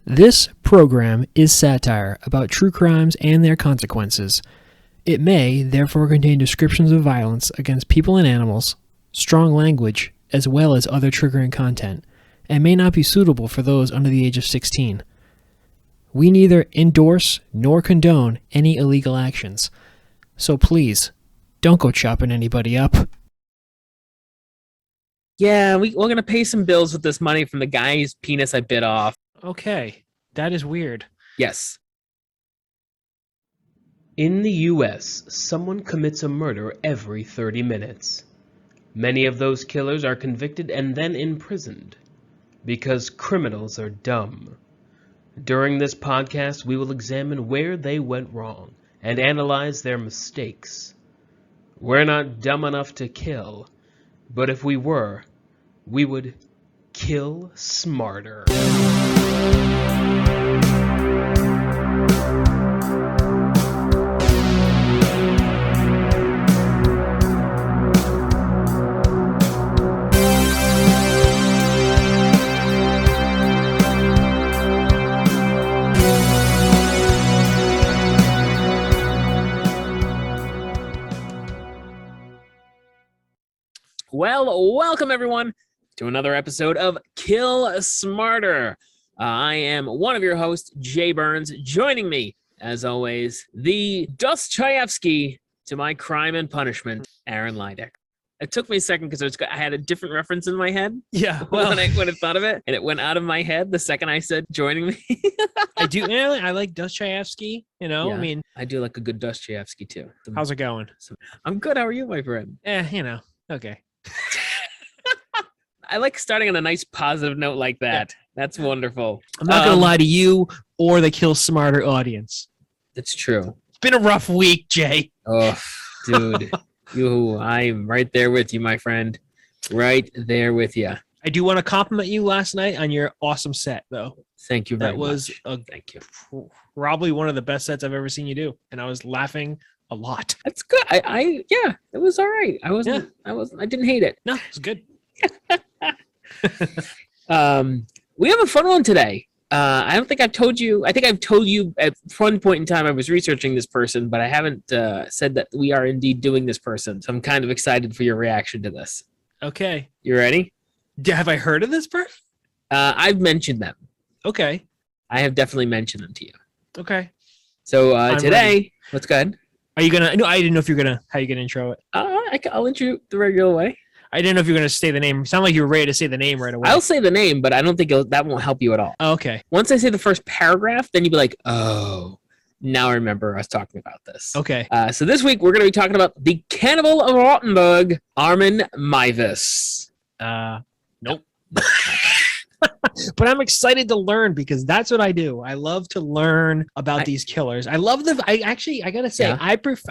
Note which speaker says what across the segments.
Speaker 1: This program is satire about true crimes and their consequences. It may, therefore, contain descriptions of violence against people and animals, strong language, as well as other triggering content, and may not be suitable for those under the age of 16. We neither endorse nor condone any illegal actions, so please, don't go chopping anybody up.
Speaker 2: Yeah, we're going to pay some bills with this money from the guy's penis I bit off.
Speaker 1: Okay, that is weird.
Speaker 2: Yes.
Speaker 3: In the U.S., someone commits a murder every 30 minutes. Many of those killers are convicted and then imprisoned because criminals are dumb. During this podcast, we will examine where they went wrong and analyze their mistakes. We're not dumb enough to kill, but if we were, we would kill smarter.
Speaker 2: Well, welcome everyone to another episode of Kill Smarter. I am one of your hosts, Jay Burns. Joining me, as always, the Dostoevsky to my crime and punishment, Aaron Lydek. It took me a second because I had a different reference in my head.
Speaker 1: Yeah, well,
Speaker 2: when I thought of it, and it went out of my head the second I said joining me.
Speaker 1: I do. I like Dostoevsky.
Speaker 2: Yeah,
Speaker 1: I mean,
Speaker 2: I do like a good Dostoevsky too.
Speaker 1: how's it going?
Speaker 2: I'm good. How are you, my friend?
Speaker 1: Okay.
Speaker 2: I like starting on a nice positive note like that. Yeah. That's wonderful.
Speaker 1: I'm not going to lie to you or the Kill Smarter audience.
Speaker 2: That's true.
Speaker 1: It's been a rough week, Jay.
Speaker 2: Oh, dude. I'm right there with you, my friend. Right there with you.
Speaker 1: I do want to compliment you last night on your awesome set, though.
Speaker 2: Thank you very much.
Speaker 1: Thank you. Probably one of the best sets I've ever seen you do, and I was laughing a lot.
Speaker 2: That's good. Yeah, it was all right. I didn't hate it.
Speaker 1: No, it's good.
Speaker 2: We have a fun one today. I don't think I've told you. I think I've told you at one point in time I was researching this person, but I haven't said that we are indeed doing this person. So I'm kind of excited for your reaction to this.
Speaker 1: Okay.
Speaker 2: You ready?
Speaker 1: Have I heard of this person?
Speaker 2: I've mentioned them.
Speaker 1: Okay.
Speaker 2: I have definitely mentioned them to you.
Speaker 1: Okay.
Speaker 2: So today,
Speaker 1: ready.
Speaker 2: Let's go ahead.
Speaker 1: Are you gonna? No, I didn't know if you're gonna. How you gonna intro it?
Speaker 2: I'll intro the regular way.
Speaker 1: I didn't know if you were gonna say the name. Sound like you were ready to say the name right away.
Speaker 2: I'll say the name, but I don't think that won't help you at all.
Speaker 1: Oh, okay.
Speaker 2: Once I say the first paragraph, then you'd be like, "Oh, now I remember us talking about this."
Speaker 1: Okay.
Speaker 2: So this week we're gonna be talking about the Cannibal of Rotenburg, Armin Meiwes.
Speaker 1: Nope. But I'm excited to learn because that's what I do. I love to learn about these killers. I love I gotta say, yeah.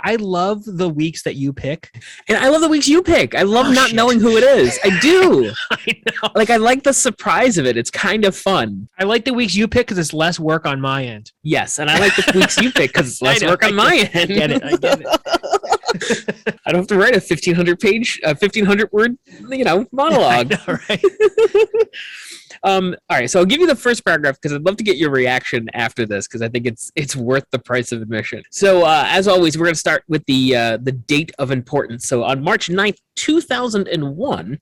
Speaker 1: I love the weeks that you pick.
Speaker 2: And I love the weeks you pick. I love not knowing who it is. I do.
Speaker 1: I know.
Speaker 2: I like the surprise of it. It's kind of fun.
Speaker 1: I like the weeks you pick because it's less work on my end.
Speaker 2: Yes, and I like the weeks you pick because it's less work on my end.
Speaker 1: I get it.
Speaker 2: I don't have to write a 1,500 word, monologue.
Speaker 1: I know, right?
Speaker 2: All right, so I'll give you the first paragraph because I'd love to get your reaction after this because I think it's worth the price of admission. So as always, we're going to start with the date of importance. So on March 9th, 2001,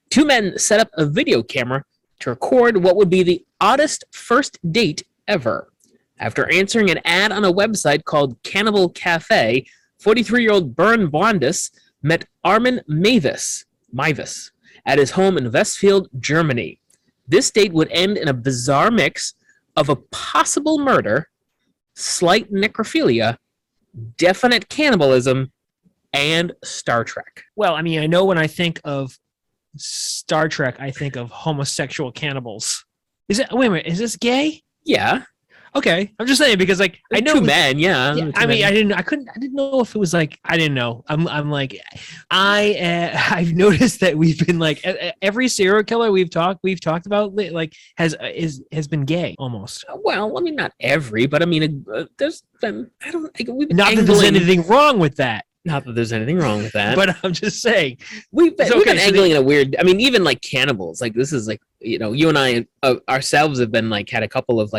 Speaker 2: two men set up a video camera to record what would be the oddest first date ever. After answering an ad on a website called Cannibal Cafe, 43-year-old Bernd Blondis met Armin Meiwes at his home in Westfield, Germany. This date would end in a bizarre mix of a possible murder, slight necrophilia, definite cannibalism, and Star Trek.
Speaker 1: Well, I mean, I know when I think of Star Trek, I think of homosexual cannibals. Wait a minute, is this gay?
Speaker 2: Yeah.
Speaker 1: Okay, I'm just saying because I know
Speaker 2: two men, yeah.
Speaker 1: I mean, I didn't know if it was I didn't know. I've noticed that we've been every serial killer we've talked about has been gay almost.
Speaker 2: Well, I mean, not every, but I mean, there's been
Speaker 1: not that there's anything wrong with that.
Speaker 2: Not that there's anything wrong with that.
Speaker 1: But I'm just saying.
Speaker 2: We've been angling in a weird... I mean, even cannibals. This is you and I ourselves have been had a couple of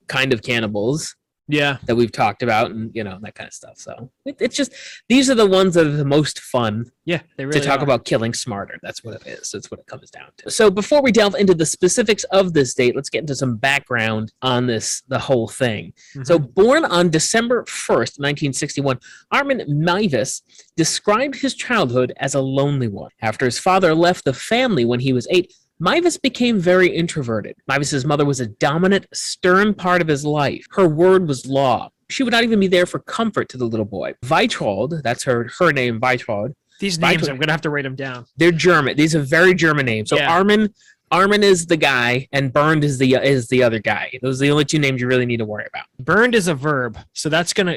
Speaker 2: kind of cannibals
Speaker 1: Yeah.
Speaker 2: that we've talked about, and that kind of stuff. So it's just, these are the ones that are the most fun
Speaker 1: Yeah, they really
Speaker 2: to talk
Speaker 1: are.
Speaker 2: about killing smarter. That's what it is. That's what it comes down to. So before we delve into the specifics of this date, let's get into some background on the whole thing. So born on December 1st, 1961, Armin Meiwes described his childhood as a lonely one. After his father left the family when he was 8, Meiwes became very introverted. Meiwes' mother was a dominant, stern part of his life. Her word was law. She would not even be there for comfort to the little boy. Weitrold, that's her name, Weitrold.
Speaker 1: These names, I'm going to have to write them down.
Speaker 2: They're German. These are very German names. So yeah. Armin is the guy, and Bernd is the other guy. Those are the only two names you really need to worry about.
Speaker 1: Bernd is a verb, so it's gonna.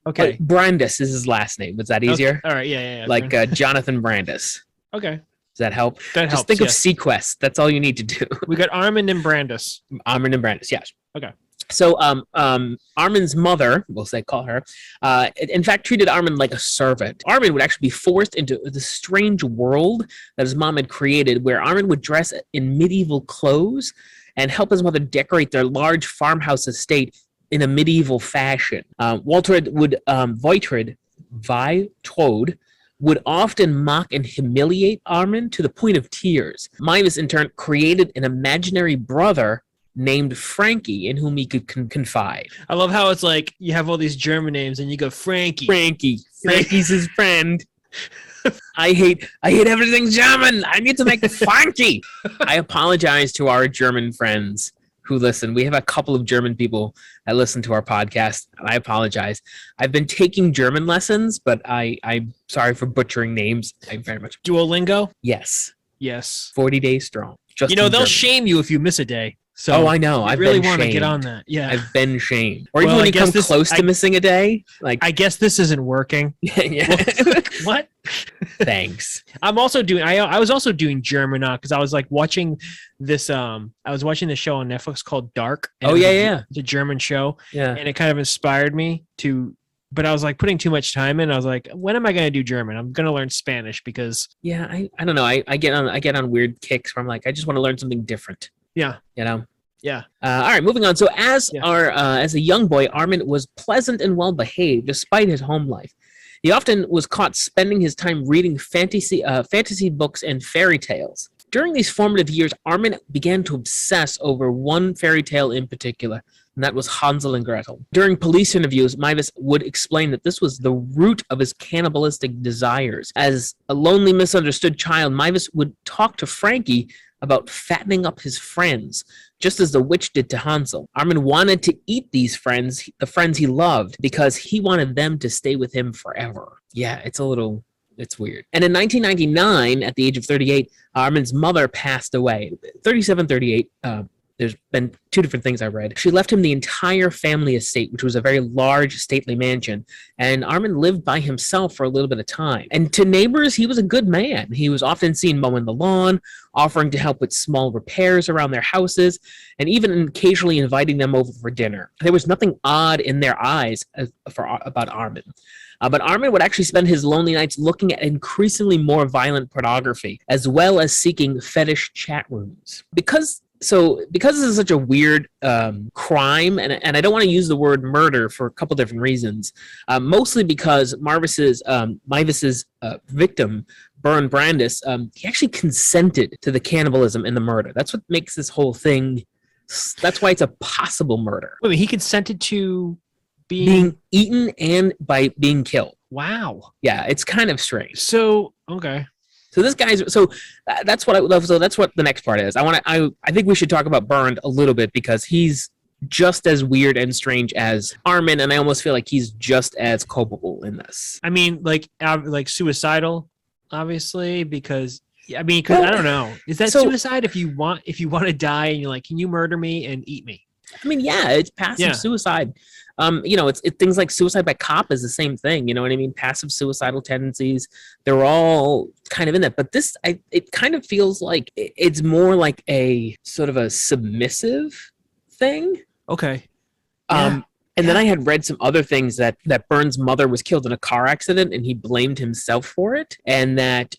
Speaker 1: Okay.
Speaker 2: But Brandis is his last name. Was that easier?
Speaker 1: Okay. All right. Yeah.
Speaker 2: Like Jonathan Brandis.
Speaker 1: Okay.
Speaker 2: Does that help?
Speaker 1: That helps.
Speaker 2: Just think of Sequest. That's all you need to do.
Speaker 1: We got Armin and Brandis.
Speaker 2: Armin and Brandis, yes.
Speaker 1: Okay.
Speaker 2: So Armin's mother, call her, in fact treated Armin like a servant. Armin would actually be forced into the strange world that his mom had created, where Armin would dress in medieval clothes and help his mother decorate their large farmhouse estate in a medieval fashion. Weitrold would often mock and humiliate Armin to the point of tears. Meiwes, in turn, created an imaginary brother named Frankie in whom he could confide.
Speaker 1: I love how it's like you have all these German names and you go Frankie.
Speaker 2: Frankie's his friend. I hate everything German. I need to make Frankie. I apologize to our German friends who listen. We have a couple of German people that listen to our podcast. I apologize. I've been taking German lessons, but I'm sorry for butchering names. I very much.
Speaker 1: Duolingo?
Speaker 2: Yes.
Speaker 1: 40
Speaker 2: days strong.
Speaker 1: They'll
Speaker 2: German.
Speaker 1: shame you if you miss a day. So
Speaker 2: I know. I
Speaker 1: really want to get on that. Yeah.
Speaker 2: I've been shamed. Or even when you come close to missing a day. Like,
Speaker 1: I guess this isn't working.
Speaker 2: Yeah.
Speaker 1: What?
Speaker 2: Thanks.
Speaker 1: I'm also doing. I was also doing German because I was like watching this. I was watching this show on Netflix called Dark.
Speaker 2: Yeah.
Speaker 1: It's a German show.
Speaker 2: Yeah.
Speaker 1: And it kind of inspired me to. But I was like putting too much time in. I was like, when am I going to do German? I'm going to learn Spanish because.
Speaker 2: Yeah, I don't know. I get on weird kicks where I'm like, I just want to learn something different.
Speaker 1: Yeah.
Speaker 2: Yeah. All right, moving on. So as a young boy, Armin was pleasant and well behaved despite his home life. He often was caught spending his time reading fantasy books and fairy tales. During these formative years, Armin began to obsess over one fairy tale in particular, and that was Hansel and Gretel. During police interviews, Meiwes would explain that this was the root of his cannibalistic desires. As a lonely, misunderstood child, Meiwes would talk to Frankie about fattening up his friends, just as the witch did to Hansel. Armin wanted to eat these friends, the friends he loved, because he wanted them to stay with him forever. Yeah, it's weird. And in 1999, at the age of 38, Armin's mother passed away. 38. There's been two different things I read. She left him the entire family estate, which was a very large, stately mansion. And Armin lived by himself for a little bit of time. And to neighbors, he was a good man. He was often seen mowing the lawn, offering to help with small repairs around their houses, and even occasionally inviting them over for dinner. There was nothing odd in their eyes about Armin. But Armin would actually spend his lonely nights looking at increasingly more violent pornography, as well as seeking fetish chat rooms. Because this is such a weird crime, and I don't want to use the word murder for a couple different reasons, mostly because Meiwes' victim, Bernd Brandis, he actually consented to the cannibalism and the murder. That's what makes this whole thing, that's why it's a possible murder.
Speaker 1: Wait, he consented to
Speaker 2: being eaten and by being killed.
Speaker 1: Wow.
Speaker 2: Yeah, it's kind of strange.
Speaker 1: So, okay.
Speaker 2: So that's what I love. So that's what the next part is. I think we should talk about Bernd a little bit because he's just as weird and strange as Armin, and I almost feel like he's just as culpable in this.
Speaker 1: I mean, like suicidal, obviously, because I don't know. Is that suicide if you want to die and you're like, can you murder me and eat me?
Speaker 2: I mean, yeah, it's passive suicide. It's things like suicide by cop is the same thing. You know what I mean? Passive suicidal tendencies. They're all kind of in that. But this, it kind of feels like it's more like a sort of a submissive thing.
Speaker 1: Okay.
Speaker 2: And then I had read some other things that Bernd's mother was killed in a car accident and he blamed himself for it. And that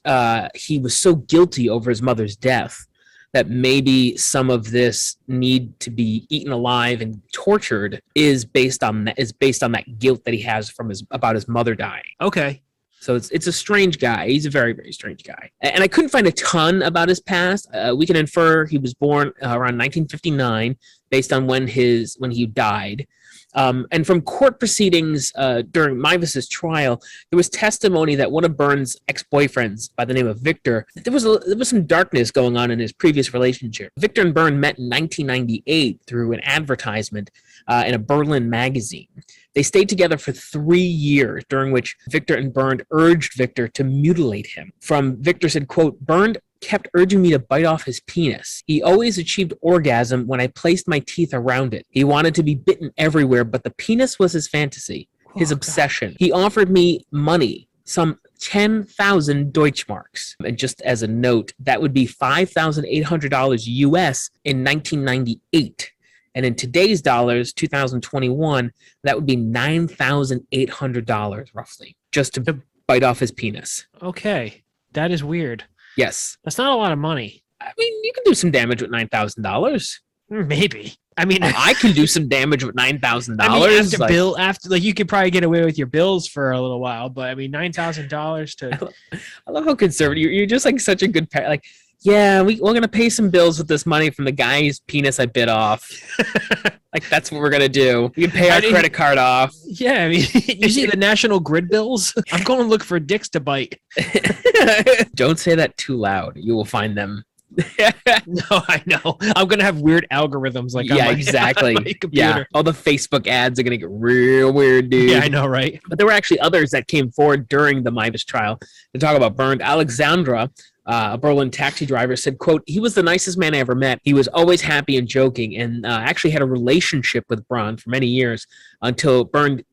Speaker 2: he was so guilty over his mother's death that maybe some of this need to be eaten alive and tortured is based on that guilt that he has about his mother dying.
Speaker 1: Okay.
Speaker 2: So it's a strange guy. He's a very, very strange guy. And I couldn't find a ton about his past. We can infer he was born around 1959 based on when he died. And from court proceedings during Meiwes' trial, there was testimony that one of Burns' ex-boyfriends by the name of Victor, there was some darkness going on in his previous relationship. Victor and Byrne met in 1998 through an advertisement in a Berlin magazine. They stayed together for 3 years, during which Victor and Byrne urged Victor to mutilate him. From Victor said, quote, "Byrne kept urging me to bite off his penis. He always achieved orgasm when I placed my teeth around it. He wanted to be bitten everywhere, but the penis was his fantasy, his obsession. He offered me money, some 10,000 Deutschmarks. And just as a note, that would be $5,800 US in 1998. And in today's dollars, 2021, that would be $9,800 roughly, just to bite off his penis."
Speaker 1: Okay. That is weird.
Speaker 2: Yes.
Speaker 1: That's not a lot of money.
Speaker 2: I mean, you can do some damage with $9,000.
Speaker 1: Maybe. I mean,
Speaker 2: I can do some damage with $9,000.
Speaker 1: I mean, after you could probably get away with your bills for a little while, but I mean, $9,000 to.
Speaker 2: I love how conservative you're. Just like such a good parent. Like, yeah, we're gonna pay some bills with this money from the guy's penis I bit off. Like, that's what we're gonna do. We can pay our credit card off.
Speaker 1: Yeah, I mean, you see the national grid bills? I'm going to look for dicks to bite.
Speaker 2: Don't say that too loud. You will find them.
Speaker 1: No, I know. I'm going to have weird algorithms like on
Speaker 2: exactly.
Speaker 1: my computer.
Speaker 2: Yeah, all the Facebook ads are going to get real weird, dude.
Speaker 1: Yeah, I know, right?
Speaker 2: But there were actually others that came forward during the Meiwes trial to talk about Byrne. Alexandra, a Berlin taxi driver, said, quote, "He was the nicest man I ever met. He was always happy and joking, and actually had a relationship with Byrne for many years until Byrne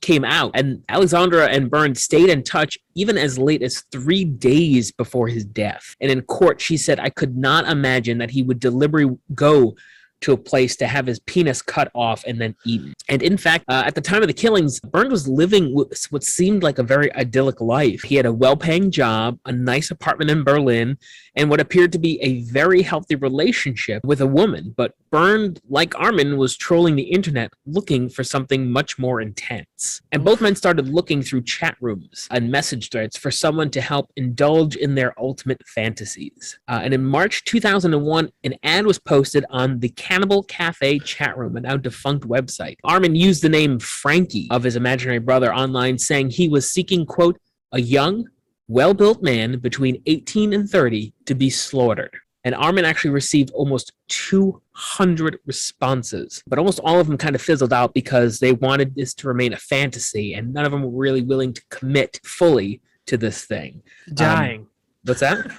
Speaker 2: came out. And Alexandra and Byrne stayed in touch even as late as 3 days before his death. And in court, she said, I could not imagine that he would deliberately go to a place to have his penis cut off and then eaten. And in fact, at the time of the killings, Byrne was living what seemed like a very idyllic life. He had a well-paying job, a nice apartment in Berlin, and what appeared to be a very healthy relationship with a woman. But Byrne, like Armin, was trolling the internet looking for something much more intense. And both men started looking through chat rooms and message threads for someone to help indulge in their ultimate fantasies. And in March 2001, an ad was posted on the Cannibal Cafe chat room, a now defunct website. Armin used the name Frankie of his imaginary brother online, saying he was seeking, quote, a young, well-built man between 18 and 30 to be slaughtered. And Armin actually received almost 200 responses, but almost all of them kind of fizzled out because they wanted this to remain a fantasy, and none of them were really willing to commit fully to this thing.
Speaker 1: Dying.
Speaker 2: What's that?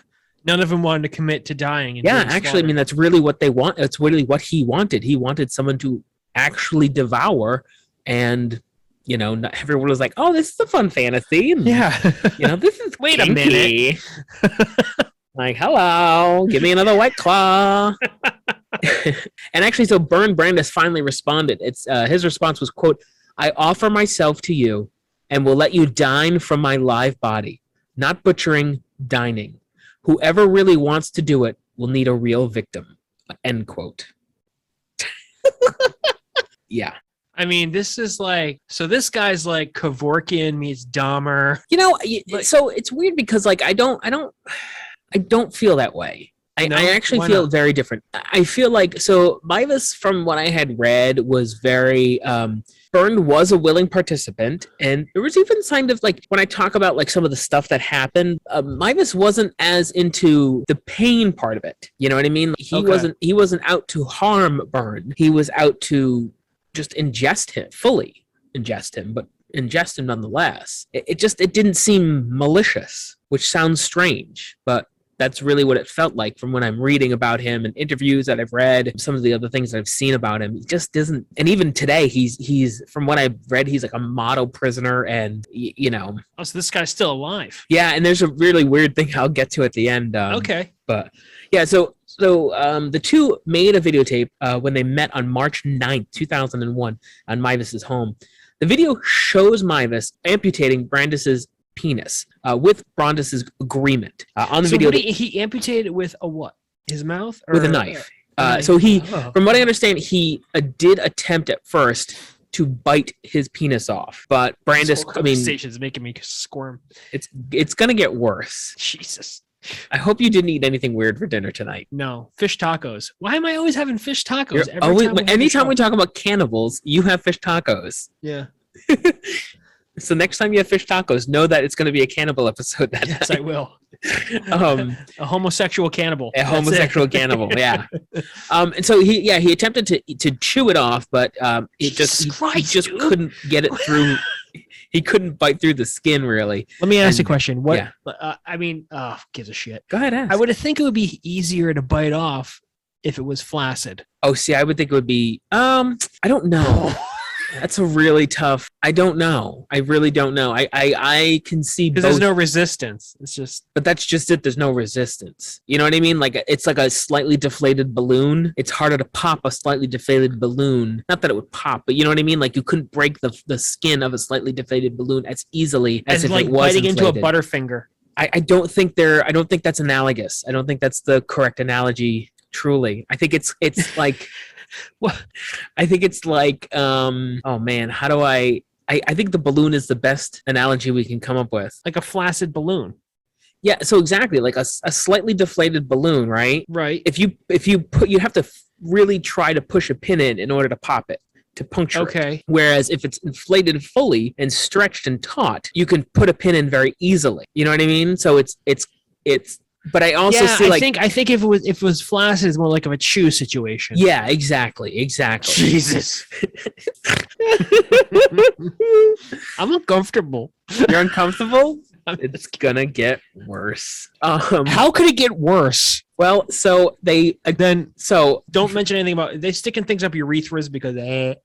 Speaker 1: None of them wanted to commit to dying. And
Speaker 2: Yeah, actually, I mean, that's really what they want. That's really what he wanted. He wanted someone to actually devour, and, you know, not everyone was like, oh, this is a fun fantasy. And,
Speaker 1: yeah.
Speaker 2: you know, this is
Speaker 1: Wait
Speaker 2: kinky.
Speaker 1: a minute.
Speaker 2: Like, hello, give me another White Claw. And actually, so Byrne Brandis finally responded. His response was, quote, I offer myself to you and will let you dine from my live body. Not butchering, dining. Whoever really wants to do it will need a real victim. End quote. Yeah.
Speaker 1: I mean, this is like, so this guy's like Kevorkian meets Dahmer.
Speaker 2: You know, so it's weird because, like, I don't feel that way. I actually feel very different. I feel like, so Meiwes, from what I had read, was very, Byrne was a willing participant, and there was even kind of, like, when I talk about, like, some of the stuff that happened, Meiwes wasn't as into the pain part of it. You know what I mean? He wasn't out to harm Byrne. He was out to just ingest him, but ingest him nonetheless. It didn't seem malicious, which sounds strange, but that's really what it felt like from when I'm reading about him and interviews that I've read, some of the other things that I've seen about him. He just doesn't, and even today, he's from what I've read, he's like a model prisoner, and, you know.
Speaker 1: Oh, so this guy's still alive.
Speaker 2: Yeah, and there's a really weird thing I'll get to at the end.
Speaker 1: Okay.
Speaker 2: But, yeah, so the two made a videotape when they met on March 9th, 2001, on Meiwes' home. The video shows Meiwes amputating Brandis's penis with Brandis's agreement. On the video,
Speaker 1: he amputated it with a what? His mouth?
Speaker 2: with a knife. So he, from what I understand, he did attempt at first to bite his penis off, but Brandis,
Speaker 1: I mean, is making me squirm.
Speaker 2: It's gonna get worse.
Speaker 1: Jesus.
Speaker 2: I hope you didn't eat anything weird for dinner tonight.
Speaker 1: No, fish tacos. Why am I always having fish tacos?
Speaker 2: Anytime we talk about cannibals, you have fish tacos.
Speaker 1: Yeah.
Speaker 2: So next time you have fish tacos, know that it's going to be a cannibal episode.
Speaker 1: Yes, I will. A homosexual cannibal.
Speaker 2: A homosexual cannibal, yeah. And so he attempted to chew it off, but he just couldn't get it through. He couldn't bite through the skin, really.
Speaker 1: Let me ask you a question. What?
Speaker 2: Yeah.
Speaker 1: Gives a shit.
Speaker 2: Go ahead, ask.
Speaker 1: I would think it would be easier to bite off if it was flaccid.
Speaker 2: Oh, see, I would think it would be. I don't know. That's a really tough. I don't know. I really don't know. I can see
Speaker 1: because there's no resistance. It's just.
Speaker 2: But that's just it. There's no resistance. You know what I mean? Like it's like a slightly deflated balloon. It's harder to pop a slightly deflated balloon. Not that it would pop, but you know what I mean? Like you couldn't break the skin of a slightly deflated balloon as easily as if
Speaker 1: like
Speaker 2: it was
Speaker 1: biting
Speaker 2: inflated.
Speaker 1: into a Butterfinger.
Speaker 2: I don't think that's analogous. I don't think that's the correct analogy. Truly, I think it's like. Well, I think it's like, oh man, how do I think the balloon is the best analogy we can come up with.
Speaker 1: Like a flaccid balloon.
Speaker 2: Yeah, so exactly, like a slightly deflated balloon, right?
Speaker 1: Right.
Speaker 2: If you have to really try to push a pin in order to pop it, to puncture it. Whereas if it's inflated fully and stretched and taut, you can put a pin in very easily. You know what I mean? So it's but I also see like
Speaker 1: I think if it was flaccid, it's more like of a chew situation.
Speaker 2: Yeah, exactly.
Speaker 1: Jesus. I'm uncomfortable.
Speaker 2: You're uncomfortable? It's gonna get worse.
Speaker 1: How could it get worse?
Speaker 2: Well, so
Speaker 1: don't mention anything about they sticking things up urethras because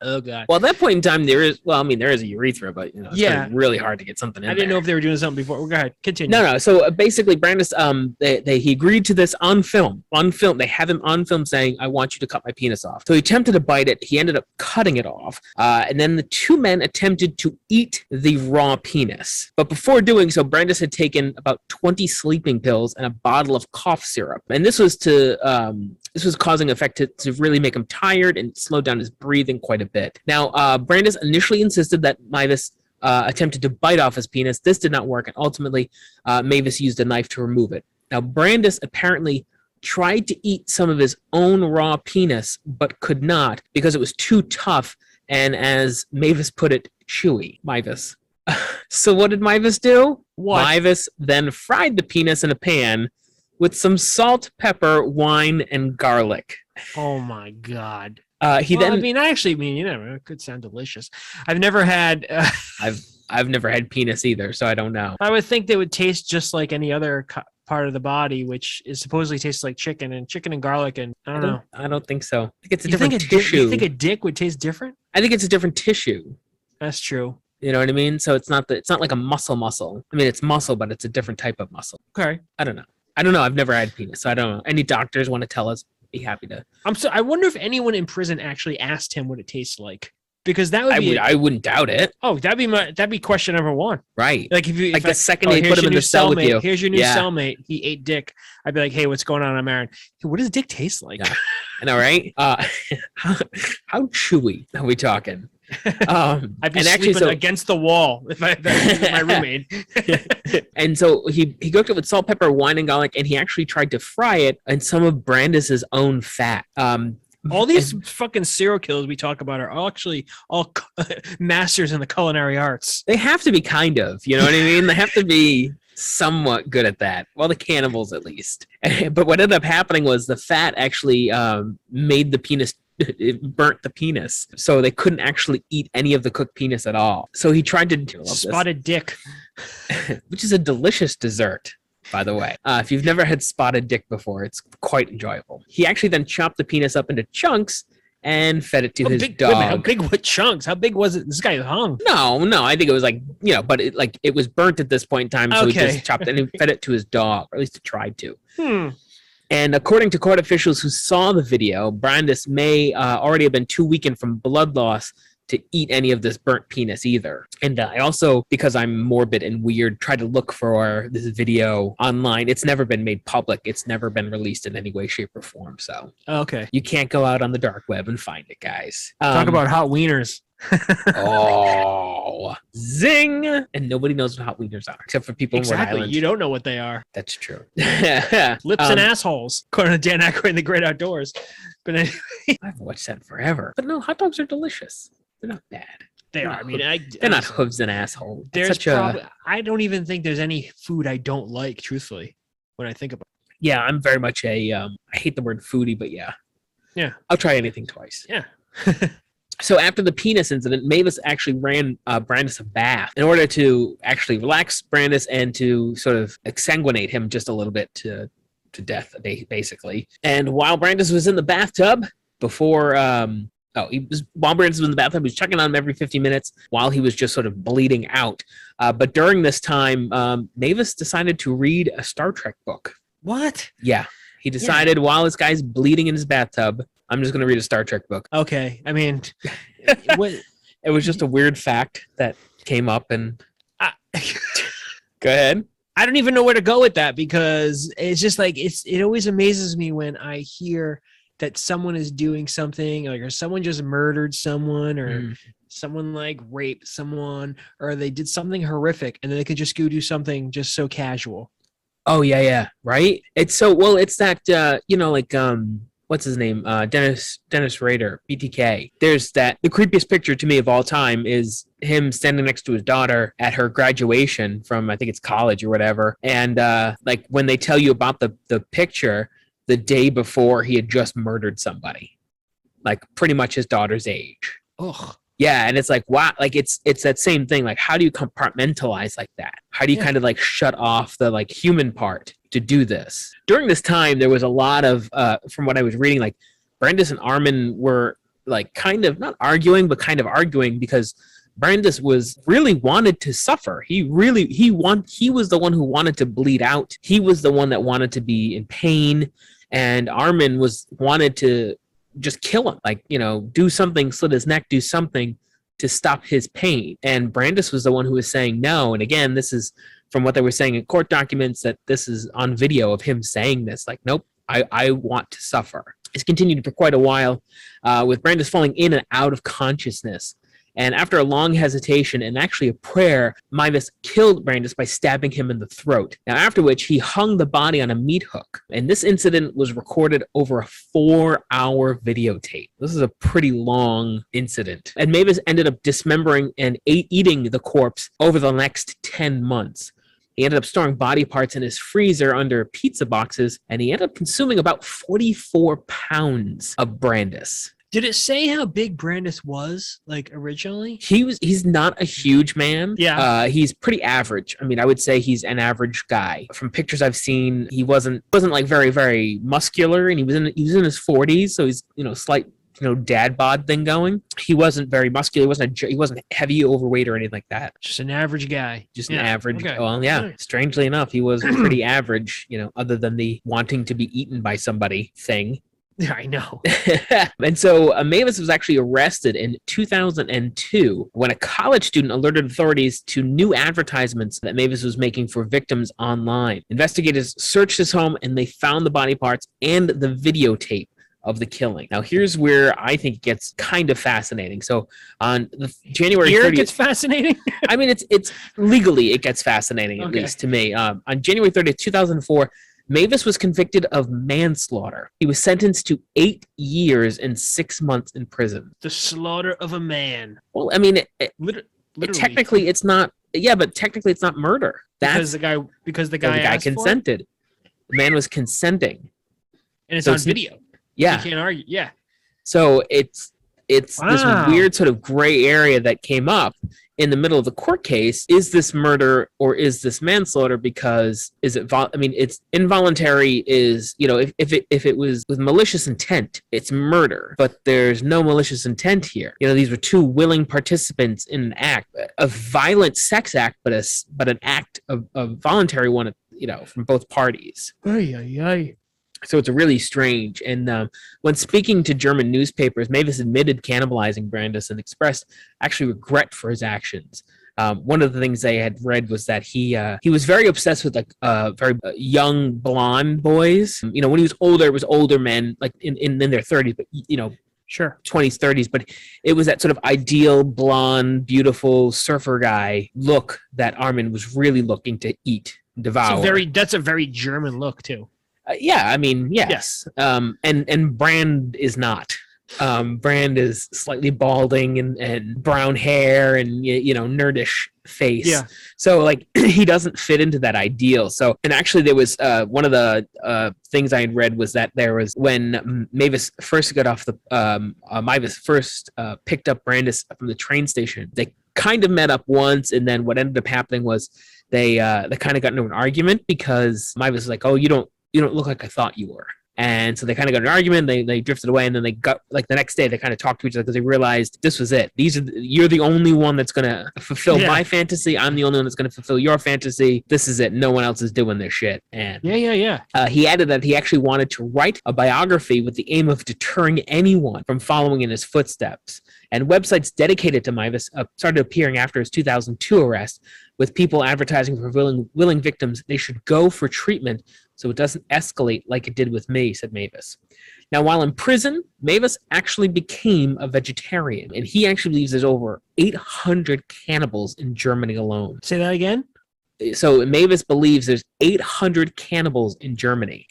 Speaker 1: oh god.
Speaker 2: Well, at that point in time, there is a urethra, but it's really hard to get something in.
Speaker 1: I didn't know if they were doing something before. Go ahead, continue.
Speaker 2: No. So basically, Brandis, he agreed to this on film. On film, they have him on film saying, "I want you to cut my penis off." So he attempted to bite it. He ended up cutting it off, and then the two men attempted to eat the raw penis. But before doing so, Brandis had taken about 20 sleeping pills and a bottle of cough syrup, and this was causing effect to really make him tired and slow down his breathing quite a bit. Now, Brandis initially insisted that Meiwes attempted to bite off his penis. This did not work, and ultimately, Meiwes used a knife to remove it. Now, Brandis apparently tried to eat some of his own raw penis, but could not because it was too tough and, as Meiwes put it, chewy. Meiwes. So what did Meiwes do?
Speaker 1: What?
Speaker 2: Meiwes then fried the penis in a pan with some salt, pepper, wine, and garlic.
Speaker 1: Oh my god!
Speaker 2: It
Speaker 1: could sound delicious. I've never had.
Speaker 2: I've never had penis either, so I don't know.
Speaker 1: I would think they would taste just like any other part of the body, which is supposedly tastes like chicken and garlic, and I don't know.
Speaker 2: I don't think so. I think it's a different tissue.
Speaker 1: You think a dick would taste different?
Speaker 2: I think it's a different tissue.
Speaker 1: That's true.
Speaker 2: You know what I mean? So it's not like a muscle. I mean, it's muscle, but it's a different type of muscle.
Speaker 1: Okay.
Speaker 2: I don't know. I've never had penis, so I don't know. Any doctors want to tell us? Be happy to.
Speaker 1: I wonder if anyone in prison actually asked him what it tastes like, because that would be.
Speaker 2: I wouldn't doubt it.
Speaker 1: Oh, that'd be question number one.
Speaker 2: Right.
Speaker 1: Like
Speaker 2: the second they put him in the cell with you.
Speaker 1: Here's your new cellmate. He ate dick. I'd be like, hey, what's going on? I'm Aaron. Hey, what does dick taste like?
Speaker 2: Yeah. I know, right? How chewy are we talking?
Speaker 1: I'd be sleeping against the wall if I was my roommate.
Speaker 2: And so he cooked it with salt, pepper, wine, and garlic, and he actually tried to fry it in some of Brandis's own fat.
Speaker 1: All these fucking serial killers we talk about are actually all masters in the culinary arts.
Speaker 2: They have to be, kind of. You know what I mean? They have to be somewhat good at that. Well, the cannibals at least. But what ended up happening was the fat actually made the penis. It burnt the penis, so they couldn't actually eat any of the cooked penis at all. So he tried to
Speaker 1: spotted dick,
Speaker 2: which is a delicious dessert, by the way. If you've never had spotted dick before, it's quite enjoyable. He actually then chopped the penis up into chunks and fed it to his dog.
Speaker 1: How big were chunks? How big was it? This guy hung.
Speaker 2: No, I think it was but it was burnt at this point in time, so he just chopped it and he fed it to his dog, or at least he tried to. And according to court officials who saw the video, Brandis may already have been too weakened from blood loss eat any of this burnt penis either. And I also, because I'm morbid and weird, tried to look for this video online. It's never been made public. It's never been released in any way, shape, or form. So
Speaker 1: Okay.
Speaker 2: you can't go out on the dark web and find it, guys.
Speaker 1: Talk about hot wieners.
Speaker 2: Oh, zing! And nobody knows what hot wieners are, except for people in Rhode
Speaker 1: Exactly.
Speaker 2: Island.
Speaker 1: You don't know what they are.
Speaker 2: That's true.
Speaker 1: Lips and assholes, according to Dan Aykroyd in The Great Outdoors. But anyway,
Speaker 2: I haven't watched that forever. But no, hot dogs are delicious. They're not bad.
Speaker 1: they are. I mean,
Speaker 2: They're not hooves and asshole.
Speaker 1: There's probably. I don't even think there's any food I don't like. Truthfully, when I think about it.
Speaker 2: Yeah, I'm very much a. I hate the word foodie, but yeah.
Speaker 1: Yeah.
Speaker 2: I'll try anything twice.
Speaker 1: Yeah.
Speaker 2: So after the penis incident, Meiwes actually ran Brandis a bath in order to actually relax Brandis and to sort of exsanguinate him just a little bit to death, basically. And while Brandis was in the bathtub, while Brandis was in the bathtub, he was checking on him every 50 minutes while he was just sort of bleeding out. But during this time, Meiwes decided to read a Star Trek book.
Speaker 1: What?
Speaker 2: Yeah. He decided while this guy's bleeding in his bathtub, I'm just going to read a Star Trek book.
Speaker 1: Okay. I mean, what?
Speaker 2: It was just a weird fact that came up and go ahead.
Speaker 1: I don't even know where to go with that because it's just like it always amazes me when I hear that someone is doing something like or someone just murdered someone or someone like raped someone or they did something horrific and then they could just go do something just so casual.
Speaker 2: Oh yeah, right? It's that what's his name? Dennis Rader, BTK. There's the creepiest picture to me of all time is him standing next to his daughter at her graduation from, I think it's college or whatever. And like when they tell you about the picture, the day before he had just murdered somebody, like pretty much his daughter's age.
Speaker 1: Ugh.
Speaker 2: Yeah, and it's like, wow, like it's that same thing. Like, how do you compartmentalize like that? How do you kind of like shut off the like human part to do this? During this time, there was a lot of, from what I was reading, like Brandis and Armin were like kind of not arguing, but kind of arguing because Brandis was really wanted to suffer. He was the one who wanted to bleed out. He was the one that wanted to be in pain, and Armin wanted to just kill him, like, do something, slit his neck, do something to stop his pain. And Brandis was the one who was saying no. And again, this is from what they were saying in court documents, that this is on video of him saying this, like, nope, I want to suffer. It's continued for quite a while, with Brandis falling in and out of consciousness. And after a long hesitation and actually a prayer, Meiwes killed Brandis by stabbing him in the throat. Now, after which he hung the body on a meat hook. And this incident was recorded over a 4-hour videotape. This is a pretty long incident. And Meiwes ended up dismembering and eating the corpse over the next 10 months. He ended up storing body parts in his freezer under pizza boxes, and he ended up consuming about 44 pounds of Brandis.
Speaker 1: Did it say how big Brandis was, like originally?
Speaker 2: He's not a huge man.
Speaker 1: Yeah.
Speaker 2: He's pretty average. I mean, I would say he's an average guy. From pictures I've seen, he wasn't like very, very muscular, and he was in his 40s, so he's slight dad bod thing going. He wasn't very muscular. He wasn't heavy, overweight, or anything like that.
Speaker 1: Just an average guy.
Speaker 2: Just an average.
Speaker 1: Okay.
Speaker 2: Well, yeah. Right. Strangely enough, he was pretty average. Other than the wanting to be eaten by somebody thing.
Speaker 1: Yeah, I know.
Speaker 2: And so Meiwes was actually arrested in 2002 when a college student alerted authorities to new advertisements that Meiwes was making for victims online. Investigators searched his home and they found the body parts and the videotape of the killing. Now, here's where I think it gets kind of fascinating. So on January 30th...
Speaker 1: It gets fascinating?
Speaker 2: I mean, it's legally it gets fascinating, at least to me. On January 30th, 2004, Meiwes was convicted of manslaughter. He was sentenced to 8 years and 6 months in prison.
Speaker 1: The slaughter of a man.
Speaker 2: Well, I mean,
Speaker 1: literally.
Speaker 2: Technically, it's not. Yeah, but technically, it's not murder.
Speaker 1: Because the guy
Speaker 2: consented. The man was consenting,
Speaker 1: and it's on video.
Speaker 2: Yeah,
Speaker 1: you can't argue. Yeah.
Speaker 2: So it's this weird sort of gray area that came up in the middle of the court case. Is this murder or is this manslaughter? Because it's involuntary. Is if it was with malicious intent, it's murder. But there's no malicious intent here. These were two willing participants in an act, a violent sex act, but an act of voluntary one. From both parties.
Speaker 1: Ay, ay, ay.
Speaker 2: So it's really strange. And when speaking to German newspapers, Meiwes admitted cannibalizing Brandis and expressed actually regret for his actions. One of the things they had read was that he was very obsessed with like very young blonde boys. You know, when he was older, it was older men like in their 30s, but you know,
Speaker 1: Sure.
Speaker 2: 20s, 30s. But it was that sort of ideal blonde, beautiful surfer guy look that Armin was really looking to eat, devour.
Speaker 1: That's a very German look too.
Speaker 2: Yeah, I mean, yes. And Brand is not. Brand is slightly balding and brown hair and you know nerdish face.
Speaker 1: Yeah.
Speaker 2: So like he doesn't fit into that ideal. So and actually there was one of the things I had read was that there was when Meiwes first got off the Meiwes first picked up Brandis from the train station. They kind of met up once, and then what ended up happening was they kind of got into an argument because Meiwes was like, "Oh, you don't look like I thought you were." And so they kind of got an argument. They drifted away, and then they got like the next day they kind of talked to each other because they realized this was it. You're the only one that's gonna fulfill my fantasy. I'm the only one that's gonna fulfill your fantasy. This is it. No one else is doing this shit. And he added that he actually wanted to write a biography with the aim of deterring anyone from following in his footsteps. And websites dedicated to Meiwes started appearing after his 2002 arrest, with people advertising for willing victims they should go for treatment so it doesn't escalate like it did with me, said Meiwes. Now, while in prison, Meiwes actually became a vegetarian, and he actually believes there's over 800 cannibals in Germany alone.
Speaker 1: Say that again?
Speaker 2: So Meiwes believes there's 800 cannibals in Germany.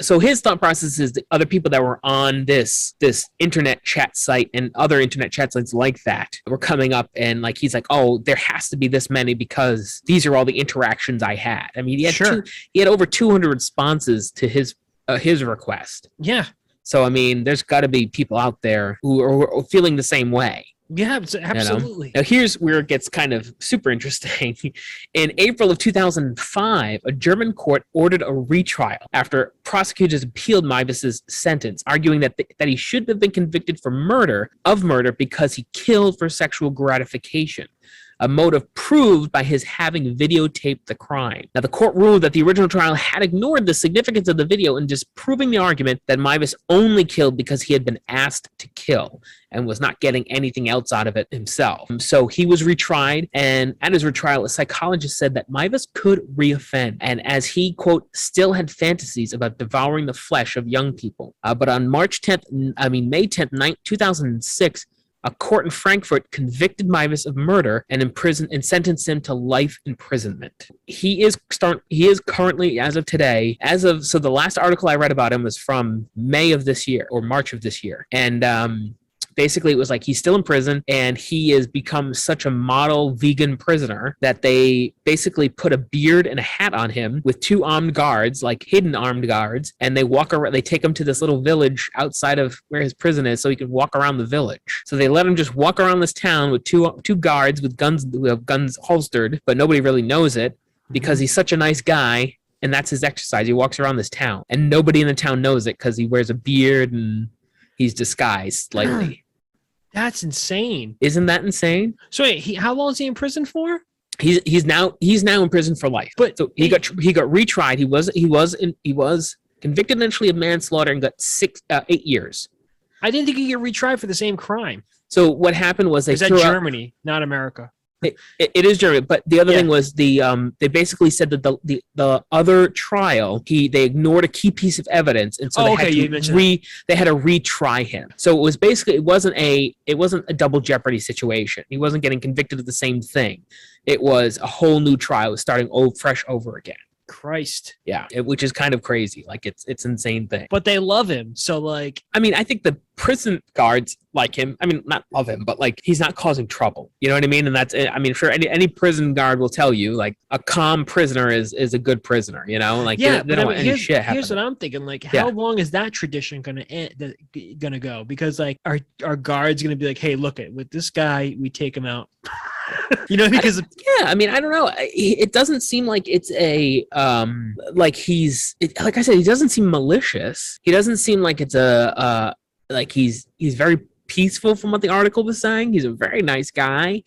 Speaker 2: So his thought process is the other people that were on this internet chat site and other internet chat sites like that were coming up, and like he's like, oh, there has to be this many because these are all the interactions I had. I mean, he had over 200 responses to his request.
Speaker 1: Yeah.
Speaker 2: So I mean, there's got to be people out there who are feeling the same way.
Speaker 1: Yeah, absolutely.
Speaker 2: You know? Now, here's where it gets kind of super interesting. In April of 2005, a German court ordered a retrial after prosecutors appealed Meiwes' sentence, arguing that he should have been convicted for murder because he killed for sexual gratification, a motive proved by his having videotaped the crime. Now, the court ruled that the original trial had ignored the significance of the video in disproving the argument that Meiwes only killed because he had been asked to kill and was not getting anything else out of it himself. So he was retried, and at his retrial, a psychologist said that Meiwes could reoffend, and as he, quote, still had fantasies about devouring the flesh of young people. But on May 10th, 2006, a court in Frankfurt convicted Meiwes of murder and sentenced him to life imprisonment. He is currently, as of today, so the last article I read about him was from May of this year or March of this year, and basically it was like he's still in prison and he has become such a model vegan prisoner that they basically put a beard and a hat on him with two armed guards, like hidden armed guards, and they walk around. They take him to this little village outside of where his prison is so he can walk around the village. So they let him just walk around this town with two guards with guns, who have guns holstered, but nobody really knows it because he's such a nice guy. And that's his exercise. He walks around this town and nobody in the town knows it because he wears a beard and he's disguised slightly.
Speaker 1: That's insane.
Speaker 2: Isn't that insane?
Speaker 1: So wait, how long is he in prison for?
Speaker 2: He's now in prison for life. But so he got retried. He was convicted initially of manslaughter and got 8 years.
Speaker 1: I didn't think he could get retried for the same crime.
Speaker 2: So what happened was they
Speaker 1: threw Germany, not America.
Speaker 2: It is Germany, but the other thing was they basically said that the other trial they ignored a key piece of evidence, and so they had to retry him. So it was basically it wasn't a double jeopardy situation. He wasn't getting convicted of the same thing. It was a whole new trial, starting fresh over again.
Speaker 1: Christ.
Speaker 2: Yeah, which is kind of crazy. Like it's insane thing.
Speaker 1: But they love him. So like,
Speaker 2: I mean, I think the prison guards like him. I mean, not love him, but like he's not causing trouble. You know what I mean? And that's, I mean, sure, any prison guard will tell you like a calm prisoner is a good prisoner. You know, like they don't want any shit happening.
Speaker 1: Here's what I'm thinking: like, how long is that tradition gonna go? Because like, are guards gonna be like, hey, look with this guy, we take him out. You know, because
Speaker 2: I mean, I don't know. It doesn't seem like it's a like I said, he doesn't seem malicious. He doesn't seem like it's like he's very peaceful from what the article was saying. He's a very nice guy.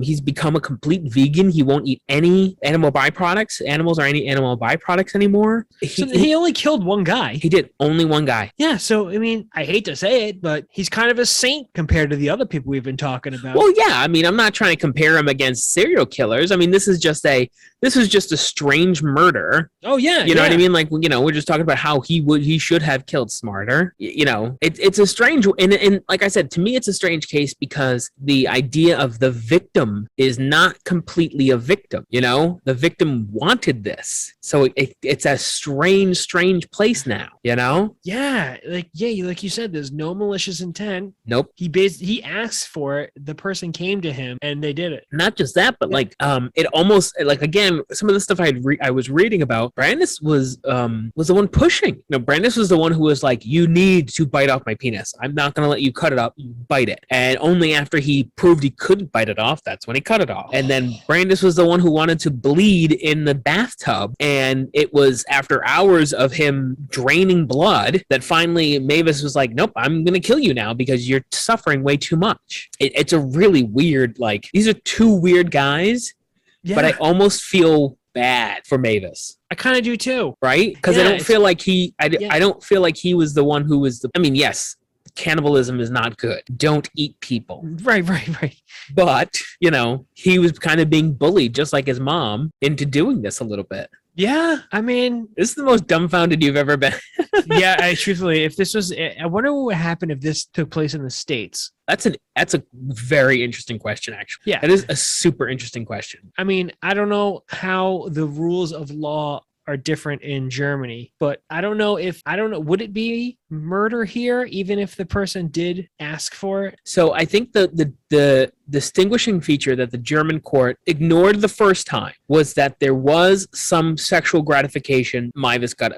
Speaker 2: He's become a complete vegan. He won't eat any animals or any animal byproducts anymore.
Speaker 1: So he only killed one guy.
Speaker 2: He did. Only one guy.
Speaker 1: Yeah, so, I mean, I hate to say it, but he's kind of a saint compared to the other people we've been talking about.
Speaker 2: Well, yeah, I mean, I'm not trying to compare him against serial killers. I mean, this is just a strange murder.
Speaker 1: Oh, yeah.
Speaker 2: You know what I mean? Like, you know, we're just talking about how he should have killed smarter. You know, it's a strange, and like I said, to me, it's a strange case because the idea of the victim is not completely a victim. You know, the victim wanted this. So it's a strange place now, you know?
Speaker 1: Yeah, like you said, there's no malicious intent.
Speaker 2: Nope.
Speaker 1: He asked for it. The person came to him, and they did it.
Speaker 2: Not just that, but it almost like again, some of the stuff I was reading about. Brandis was the one pushing. You know, Brandis was the one who was like, "You need to bite off my penis. I'm not going to let you cut it up. You bite it." And only after he proved he couldn't bite it off, that's when he cut it off. And then Brandis was the one who wanted to bleed in the bathtub, and it was after hours of him draining blood that finally Meiwes was like, "Nope, I'm going to kill you now because you're suffering way too much." It's a really weird, like, these are two weird guys, but I almost feel bad for Meiwes.
Speaker 1: I kind of do too.
Speaker 2: Right? Because I don't feel like I don't feel like he was the one who was I mean, yes, cannibalism is not good. Don't eat people.
Speaker 1: Right.
Speaker 2: But, you know, he was kind of being bullied, just like his mom, into doing this a little bit.
Speaker 1: Yeah, I mean,
Speaker 2: this is the most dumbfounded you've ever been.
Speaker 1: Yeah, truthfully, if this was, I wonder what would happen if this took place in the States.
Speaker 2: That's a very interesting question, actually.
Speaker 1: Yeah,
Speaker 2: that is a super interesting question.
Speaker 1: I mean, I don't know how the rules of law are different in Germany, but I don't know, would it be murder here, even if the person did ask for it?
Speaker 2: So I think the distinguishing feature that the German court ignored the first time was that there was some sexual gratification Meiwes got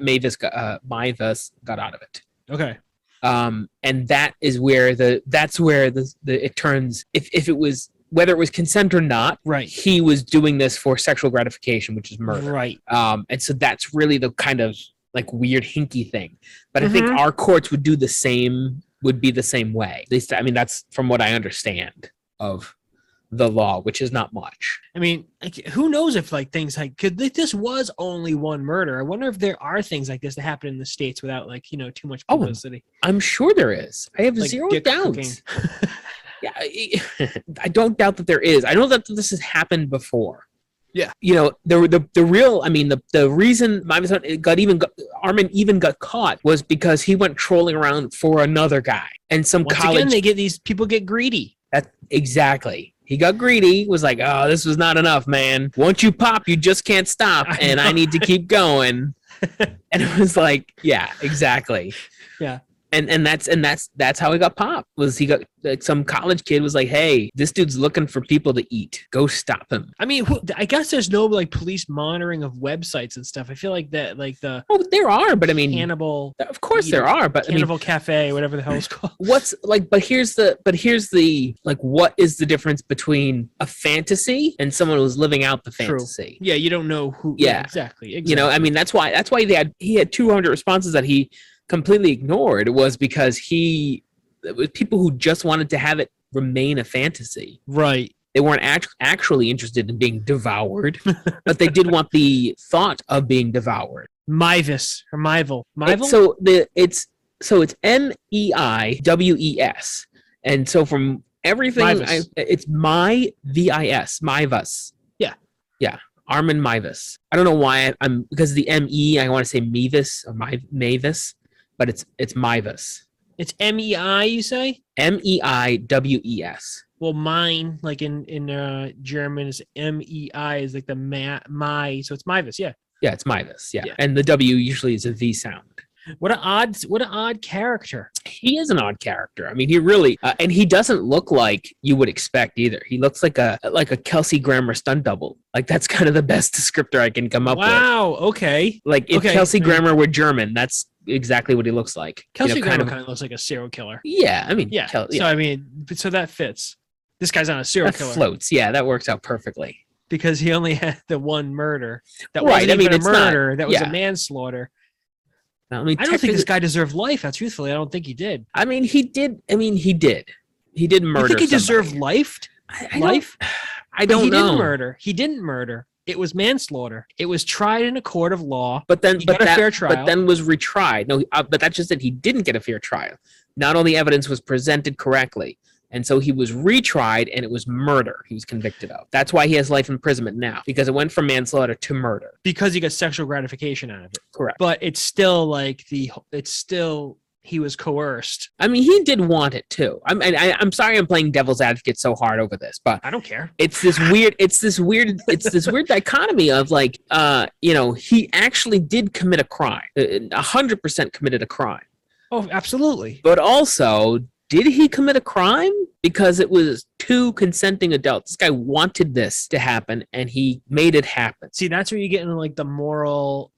Speaker 2: out of it.
Speaker 1: Okay.
Speaker 2: And that is where it turns, if it was, whether it was consent or not,
Speaker 1: right,
Speaker 2: he was doing this for sexual gratification, which is murder.
Speaker 1: Right.
Speaker 2: And so that's really the kind of like weird hinky thing. But I think our courts would be the same way. At least, I mean, that's from what I understand of the law, which is not much.
Speaker 1: I mean, who knows if like things like, this was only one murder. I wonder if there are things like this that happen in the States without too much publicity.
Speaker 2: I'm sure there is. I have zero doubts. Yeah, I don't doubt that there is. I know that this has happened before.
Speaker 1: Yeah.
Speaker 2: You know, the reason Armin even got caught was because he went trolling around for another guy. And
Speaker 1: these people get greedy.
Speaker 2: Exactly. He got greedy, was like, "Oh, this was not enough, man. Once you pop, you just can't stop, and I need to keep going." And it was like, yeah, exactly.
Speaker 1: Yeah.
Speaker 2: And that's how he got popped. Was he got some college kid was like, "Hey, this dude's looking for people to eat. Go stop him."
Speaker 1: I mean, I guess there's no police monitoring of websites and stuff. I feel like that
Speaker 2: there are, but I mean,
Speaker 1: Cannibal.
Speaker 2: Of course there are, but
Speaker 1: Cannibal Cafe, whatever the hell it's called.
Speaker 2: But here's the what is the difference between a fantasy and someone who's living out the fantasy?
Speaker 1: True. Yeah, you don't know who.
Speaker 2: Yeah,
Speaker 1: exactly.
Speaker 2: You know, I mean, that's why he had 200 responses that he completely ignored. Was because it was people who just wanted to have it remain a fantasy.
Speaker 1: Right.
Speaker 2: They weren't actually interested in being devoured, but they did want the thought of being devoured.
Speaker 1: Meiwes or Meiwel.
Speaker 2: So it's Meiwes, and so from everything, it's Meiwes. Yeah. Armin Meiwes. I don't know why because of the M-E, I want to say Meiwes or Meiwes, but it's Meiwes.
Speaker 1: It's M-E-I, you say?
Speaker 2: Meiwes.
Speaker 1: Well, mine, like in German, is M-E-I, is like the my, so it's Meiwes, yeah.
Speaker 2: Yeah, it's Meiwes, yeah. And the W usually is a V sound.
Speaker 1: What an odd character.
Speaker 2: He is an odd character. I mean, he really, and he doesn't look like you would expect either. He looks like a Kelsey Grammer stunt double. Like, that's kind of the best descriptor I can come up with.
Speaker 1: Wow, okay.
Speaker 2: Like, if Kelsey Grammer were German, that's exactly what he looks like.
Speaker 1: Kelsey Grammer kind of looks like a serial killer.
Speaker 2: Yeah, I mean,
Speaker 1: yeah. So I mean, so that fits. This guy's not a serial killer.
Speaker 2: That floats. Yeah, that works out perfectly.
Speaker 1: Because he only had the one murder. That wasn't even a murder. That was a manslaughter.
Speaker 2: I mean,
Speaker 1: I don't think this guy deserved life. Truthfully, I don't think he did.
Speaker 2: I mean, he did. He did murder.
Speaker 1: You think he
Speaker 2: somebody.
Speaker 1: deserved life? Life?
Speaker 2: I don't know.
Speaker 1: He didn't murder. It was manslaughter. It was tried in a court of law.
Speaker 2: But then,
Speaker 1: he got a fair trial.
Speaker 2: But then was retried. No, but that's just that he didn't get a fair trial. Not all the evidence was presented correctly. And so he was retried, and it was murder he was convicted of. That's why he has life imprisonment now, because it went from manslaughter to murder.
Speaker 1: Because he got sexual gratification out of it.
Speaker 2: Correct.
Speaker 1: But it's still he was coerced.
Speaker 2: I mean, he did want it too. I'm sorry I'm playing devil's advocate so hard over this, but
Speaker 1: I don't care.
Speaker 2: It's this weird dichotomy of like, he actually did commit a crime. 100% committed a crime.
Speaker 1: Oh, absolutely.
Speaker 2: But also, did he commit a crime? Because it was two consenting adults. This guy wanted this to happen, and he made it happen.
Speaker 1: See, that's where you get into like the moral,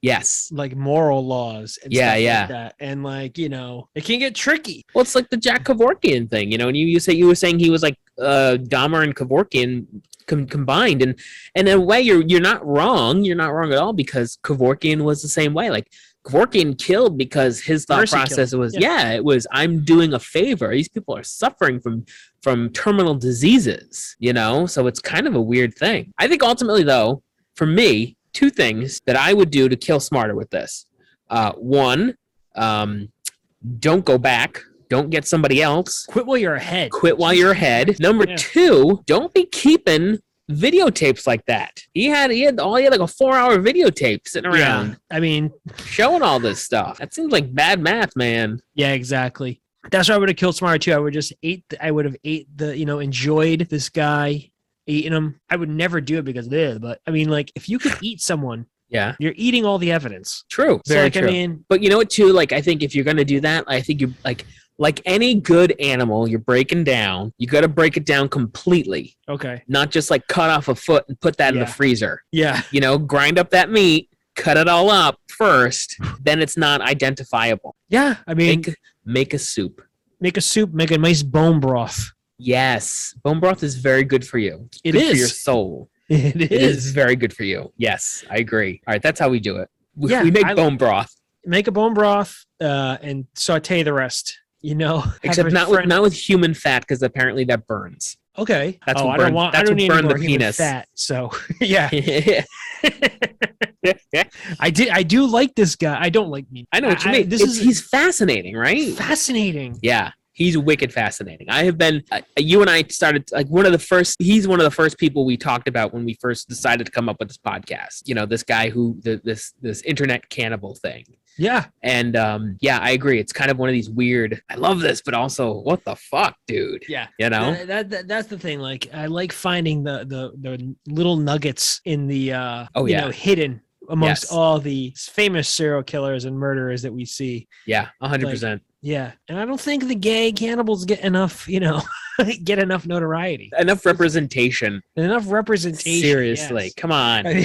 Speaker 1: moral laws. And
Speaker 2: stuff
Speaker 1: like that. And it can get tricky.
Speaker 2: Well, it's like the Jack Kevorkian thing, and you were saying he was like Dahmer and Kevorkian combined, and in a way, you're not wrong. You're not wrong at all, because Kevorkian was the same way. Like, Kevorkian killed because his thought process was, it was, I'm doing a favor. These people are suffering from terminal diseases, so it's kind of a weird thing. I think ultimately, though, for me, two things that I would do to kill smarter with this. One, don't go back. Don't get somebody else.
Speaker 1: Quit while you're ahead.
Speaker 2: Number two, don't be keeping videotapes like that. He had like a 4-hour videotape sitting around.
Speaker 1: Yeah, I mean,
Speaker 2: showing all this stuff. That seems like bad math, man.
Speaker 1: Yeah, exactly. That's why I would have killed smarter too. I would have enjoyed this guy, eating him. I would never do it because of it, but I mean, like, if you could eat someone, you're eating all the evidence.
Speaker 2: True. Very true.
Speaker 1: I mean,
Speaker 2: but you know what too? Like, I think if you're gonna do that, I think you like any good animal you're breaking down, you got to break it down completely.
Speaker 1: Okay.
Speaker 2: Not just like cut off a foot and put that in the freezer.
Speaker 1: Yeah.
Speaker 2: Grind up that meat, cut it all up first, then it's not identifiable.
Speaker 1: Yeah. I mean,
Speaker 2: make a soup.
Speaker 1: Make a nice bone broth.
Speaker 2: Yes. Bone broth is very good for you. It's
Speaker 1: good
Speaker 2: for your soul.
Speaker 1: It is
Speaker 2: very good for you. Yes, I agree. All right, that's how we do it. We make bone broth.
Speaker 1: Make a bone broth and saute the rest.
Speaker 2: Except not with human fat, because apparently that burns.
Speaker 1: Okay.
Speaker 2: That's what burns. I don't need any more human
Speaker 1: fat. So yeah. I do like this guy. I don't like meat.
Speaker 2: I know what you mean. He's fascinating, right?
Speaker 1: Fascinating.
Speaker 2: Yeah. He's wicked fascinating. I have been, you and I started, like, he's one of the first people we talked about when we first decided to come up with this podcast. This guy who, this internet cannibal thing.
Speaker 1: Yeah.
Speaker 2: And I agree. It's kind of one of these weird, I love this, but also, what the fuck, dude?
Speaker 1: Yeah.
Speaker 2: That's
Speaker 1: the thing. Like, I like finding the little nuggets in the, hidden amongst all the famous serial killers and murderers that we see.
Speaker 2: Yeah, 100%.
Speaker 1: Yeah, and I don't think the gay cannibals get enough, get enough notoriety.
Speaker 2: Enough representation. Seriously, come on.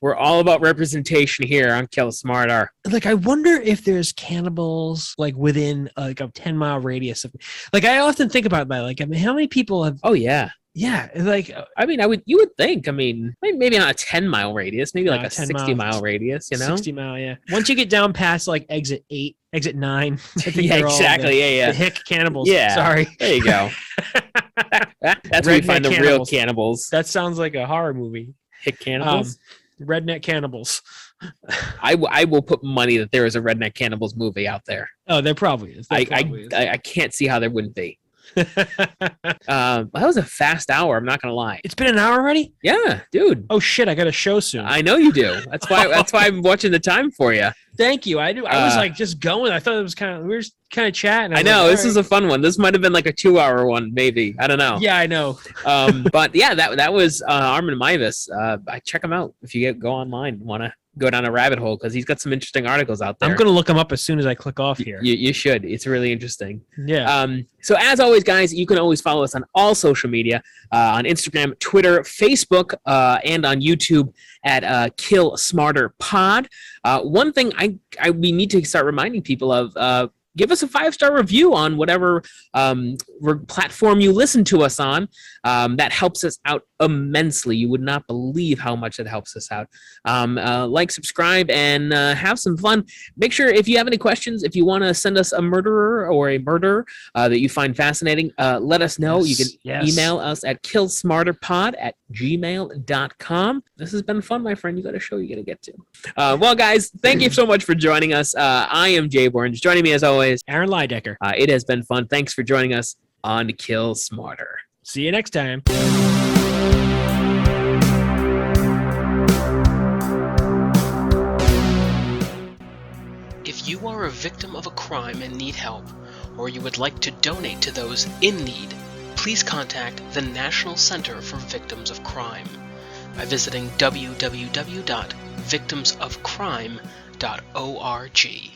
Speaker 2: We're all about representation here on Kill Smarter.
Speaker 1: Like, I wonder if there's cannibals, like, within, like, a 10-mile radius of... Like, I often think about that. Like, I mean, how many people have...
Speaker 2: Oh, yeah.
Speaker 1: Yeah, like...
Speaker 2: I mean, you would think, maybe not a 10-mile radius, maybe like a 60-mile radius,
Speaker 1: 60-mile, yeah. Once you get down past, like, exit 8, exit 9, I think
Speaker 2: exactly,
Speaker 1: the hick cannibals.
Speaker 2: Yeah,
Speaker 1: sorry.
Speaker 2: There you go. That's where you find the real cannibals.
Speaker 1: That sounds like a horror movie.
Speaker 2: Hick cannibals?
Speaker 1: Redneck cannibals.
Speaker 2: I will put money that there is a Redneck Cannibals movie out there.
Speaker 1: Oh, there probably is.
Speaker 2: I can't see how there wouldn't be. That was a fast hour. I'm not gonna lie.
Speaker 1: It's been an hour already?
Speaker 2: Yeah, dude.
Speaker 1: Oh shit! I got a show soon.
Speaker 2: I know you do. That's why I'm watching the time for you.
Speaker 1: Thank you. I was like just going. I thought it was we were just kind of chatting.
Speaker 2: I know this is a fun one. This might have been like a 2-hour one, maybe. I don't know.
Speaker 1: Yeah, I know.
Speaker 2: But yeah, that was Armin Meiwes. Check him out if you go online. Want to go down a rabbit hole, because he's got some interesting articles out there.
Speaker 1: I'm going to look him up as soon as I click off here.
Speaker 2: You should. It's really interesting.
Speaker 1: Yeah.
Speaker 2: So as always, guys, you can always follow us on all social media, on Instagram, Twitter, Facebook, and on YouTube at Kill Smarter Pod. One thing we need to start reminding people of, give us a 5-star review on whatever platform you listen to us on. That helps us out immensely. You would not believe how much it helps us out. Like, subscribe, and have some fun. Make sure, if you have any questions, if you want to send us a murderer or a murder that you find fascinating, let us know. You can email us at killsmarterpod@gmail.com. This has been fun, my friend. You got a show you got to get to. Well, guys, thank you so much for joining us. I am Jay Borns. Joining me, as always,
Speaker 1: Aaron Leidecker.
Speaker 2: it has been fun. Thanks for joining us on Kill Smarter.
Speaker 1: See you next time.
Speaker 3: If you are a victim of a crime and need help, or you would like to donate to those in need, please contact the National Center for Victims of Crime by visiting www.victimsofcrime.org.